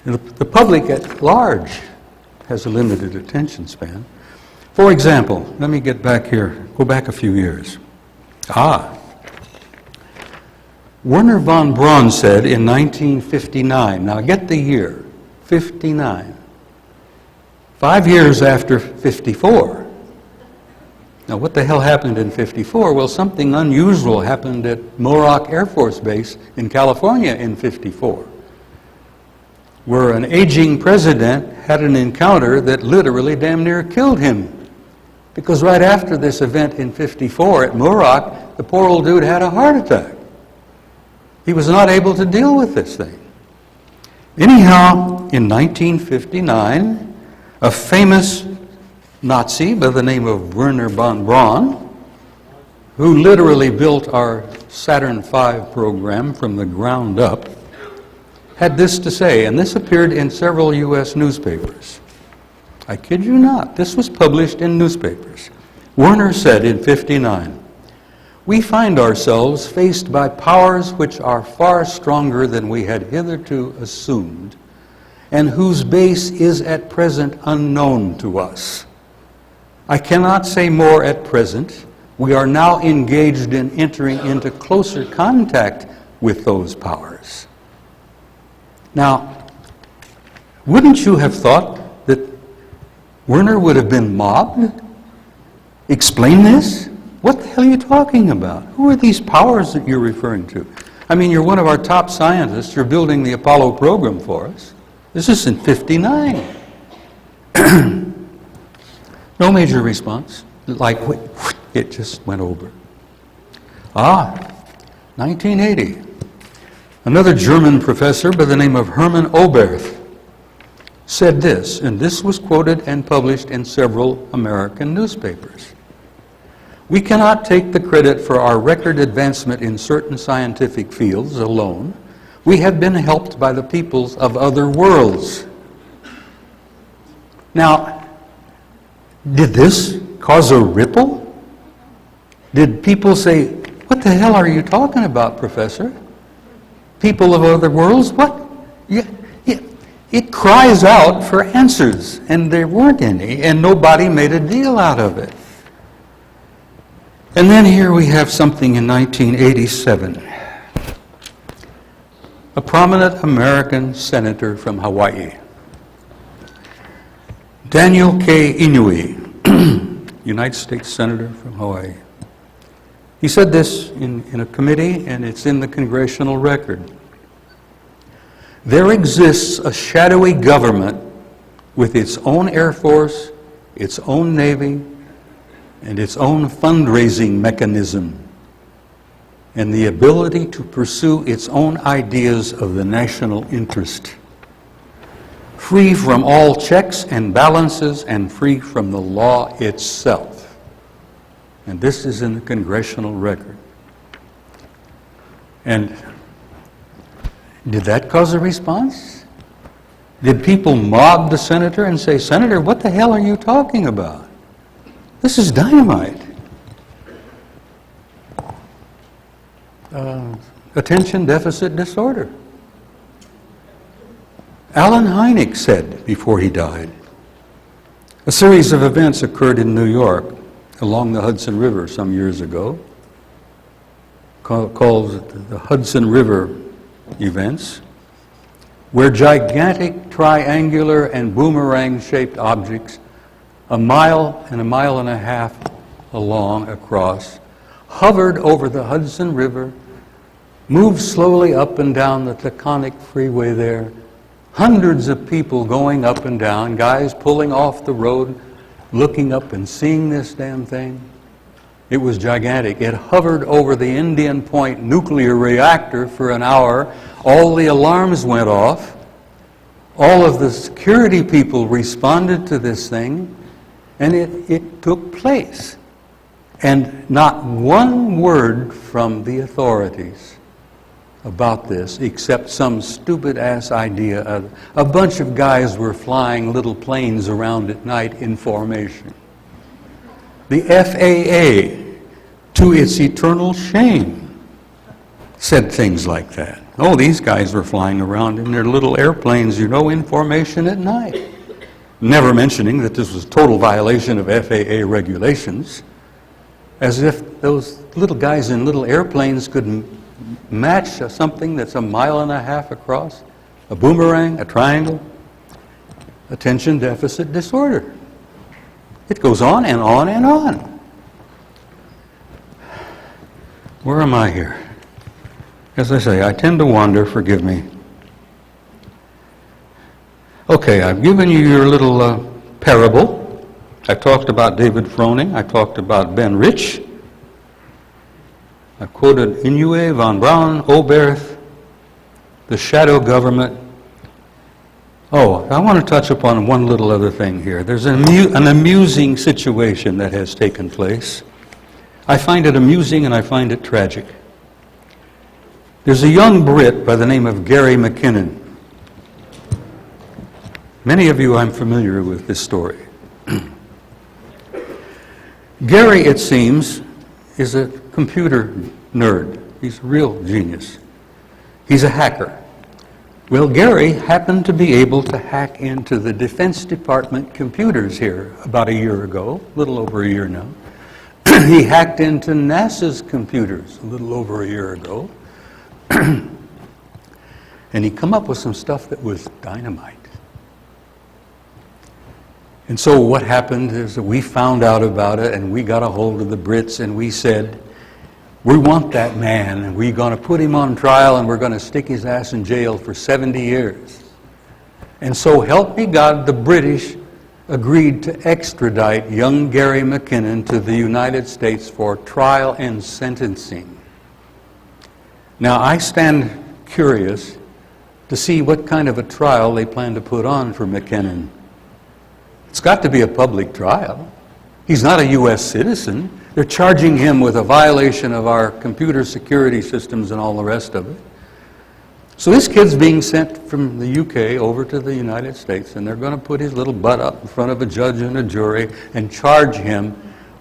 The public at large has a limited attention span. For example, let me get back here, go back a few years. Werner von Braun said in 1959, now get the year, 59, 5 years after 54. Now what the hell happened in 54? Well, something unusual happened at Morock Air Force Base in California in 54, where an aging president had an encounter that literally damn near killed him. Because right after this event in 54 at Morock, the poor old dude had a heart attack. He was not able to deal with this thing. Anyhow, in 1959, a famous Nazi by the name of Werner von Braun, who literally built our Saturn V program from the ground up, had this to say, and this appeared in several U.S. newspapers. I kid you not, this was published in newspapers. Werner said in 59, "We find ourselves faced by powers which are far stronger than we had hitherto assumed, and whose base is at present unknown to us. I cannot say more at present. We are now engaged in entering into closer contact with those powers." Now, wouldn't you have thought that Werner would have been mobbed? Explain this? What the hell are you talking about? Who are these powers that you're referring to? I mean, you're one of our top scientists. You're building the Apollo program for us. This is in 59. No major response. Like, it just went over. 1980. Another German professor by the name of Hermann Oberth said this, and this was quoted and published in several American newspapers. "We cannot take the credit for our record advancement in certain scientific fields alone. We have been helped by the peoples of other worlds." Now, did this cause a ripple? Did people say, "What the hell are you talking about, Professor? People of other worlds? What?" Yeah. It cries out for answers, and there weren't any, and nobody made a deal out of it. And then here we have something in 1987. A prominent American senator from Hawaii, Daniel K. Inouye, United States Senator from Hawaii. He said this in a committee, and it's in the congressional record. "There exists a shadowy government with its own Air Force, its own Navy, and its own fundraising mechanism, and the ability to pursue its own ideas of the national interest, free from all checks and balances and free from the law itself." And this is in the congressional record. And did that cause a response? Did people mob the senator and say, "Senator, what the hell are you talking about? This is dynamite"? Attention deficit disorder. Allen Hynek said before he died, a series of events occurred in New York along the Hudson River some years ago, called the Hudson River events, where gigantic triangular and boomerang-shaped objects a mile and a half along across hovered over the Hudson River, moved slowly up and down the Taconic Freeway there, hundreds of people going up and down, guys pulling off the road, looking up and seeing this damn thing. It was gigantic. It hovered over the Indian Point nuclear reactor for an hour. All the alarms went off. All of the security people responded to this thing, and it took place. And not one word from the authorities about this, except some stupid-ass idea. A bunch of guys were flying little planes around at night in formation. The FAA, to its eternal shame, said things like that. Oh, these guys were flying around in their little airplanes, in formation at night. Never mentioning that this was a total violation of FAA regulations, as if those little guys in little airplanes could match something that's 1.5 miles across, a boomerang, a triangle, attention deficit disorder. It goes on and on and on. Where am I here? As I say, I tend to wander, forgive me. Okay, I've given you your little parable. I talked about David Froning. I talked about Ben Rich. I quoted Inoue, von Braun, Oberth, the shadow government. Oh, I want to touch upon one little other thing here. There's an amusing situation that has taken place. I find it amusing and I find it tragic. There's a young Brit by the name of Gary McKinnon. Many of you, I'm familiar with this story. Gary, it seems, is a computer nerd. He's a real genius. He's a hacker. Well, Gary happened to be able to hack into the Defense Department computers here about a year ago, a little over a year now. He hacked into NASA's computers a little over a year ago. And he come up with some stuff that was dynamite. And so what happened is that we found out about it and we got a hold of the Brits and we said, we want that man and we're going to put him on trial and we're going to stick his ass in jail for 70 years. And so help me God, the British agreed to extradite young Gary McKinnon to the United States for trial and sentencing. Now I stand curious to see what kind of a trial they plan to put on for McKinnon. It's got to be a public trial. He's not a U.S. citizen. They're charging him with a violation of our computer security systems and all the rest of it. So this kid's being sent from the UK over to the United States, and they're going to put his little butt up in front of a judge and a jury and charge him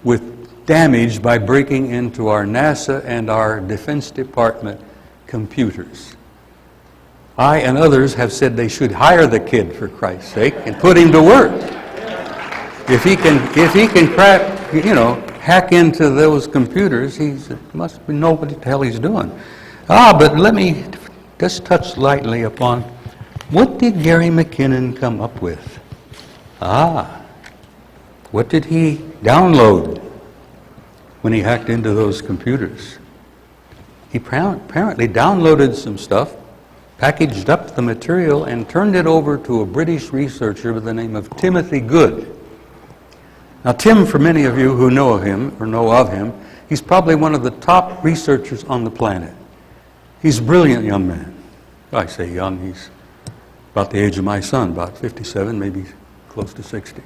with damage by breaking into our NASA and our Defense Department computers. I and others have said they should hire the kid, for Christ's sake, and put him to work. If he can crack, hack into those computers, he must know what the hell he's doing. But let me just touch lightly upon what did Gary McKinnon come up with? What did he download when he hacked into those computers? He apparently downloaded some stuff, packaged up the material, and turned it over to a British researcher by the name of Timothy Good. Now, Tim, for many of you who know of him or know of him, he's probably one of the top researchers on the planet. He's a brilliant young man. I say young, he's about the age of my son, about 57, maybe close to 60.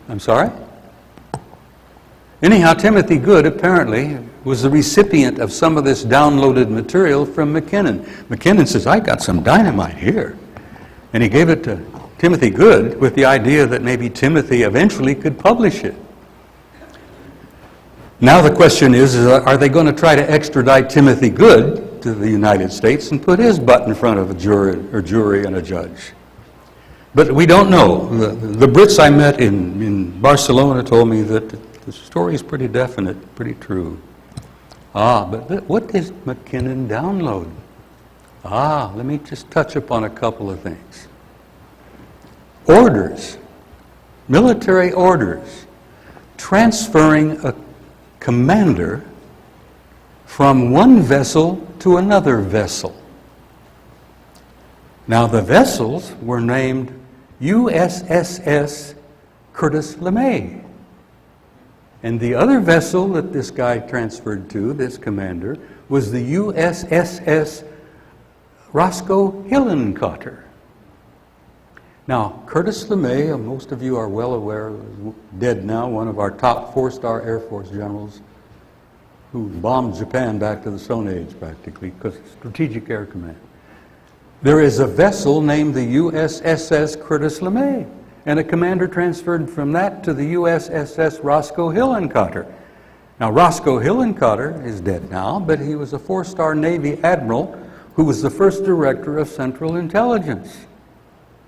I'm sorry? Anyhow, Timothy Good apparently was the recipient of some of this downloaded material from McKinnon. McKinnon says, I got some dynamite here. And he gave it to Timothy Good with the idea that maybe Timothy eventually could publish it. Now the question is are they going to try to extradite Timothy Good to the United States and put his butt in front of a jury and a judge? But we don't know. The Brits I met in Barcelona told me that the story is pretty definite, pretty true. But what does McKinnon download? Let me just touch upon a couple of things. Orders, military orders, transferring a commander from one vessel to another vessel. Now the vessels were named USSS Curtis LeMay. And the other vessel that this guy transferred to, this commander, was the USSS Roscoe Hillenkotter. Now, Curtis LeMay, most of you are well aware, is dead now, one of our top 4-star Air Force generals who bombed Japan back to the Stone Age, practically, because of Strategic Air Command. There is a vessel named the USSS Curtis LeMay, and a commander transferred from that to the USSS Roscoe Hillenkotter. Now, Roscoe Hillenkotter is dead now, but he was a 4-star Navy admiral who was the first director of Central Intelligence.